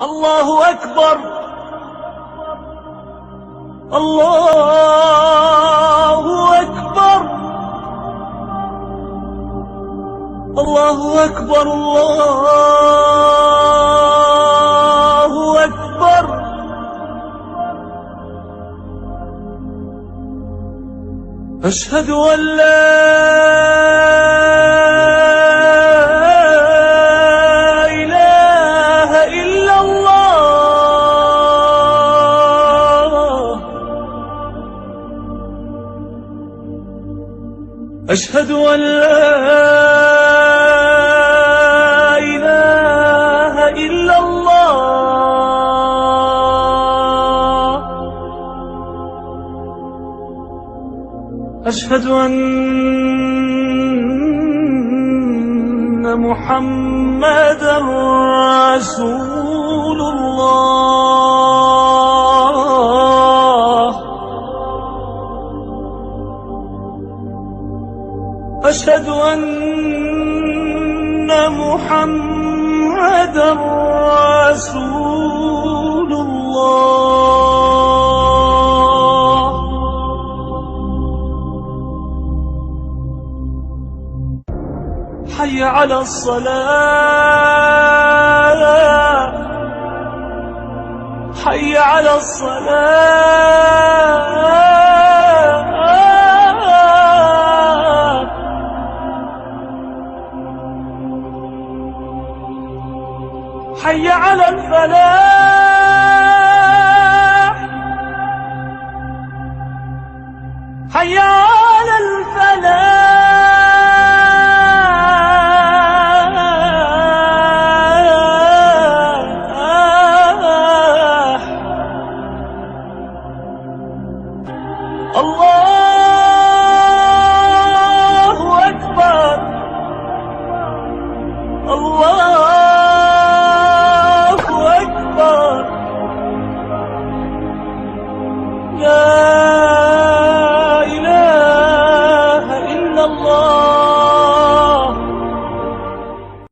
الله أكبر. الله أكبر. الله أكبر. الله أكبر. أشهد أن لا إله إلا الله. أشهد أن لا إله إلا الله. أشهد أن محمدًا رسول الله. أشهد أن محمدًا رسول الله. حي على الصلاة. حي على الصلاة. حي على الفلاح. حي على الفلاح. الله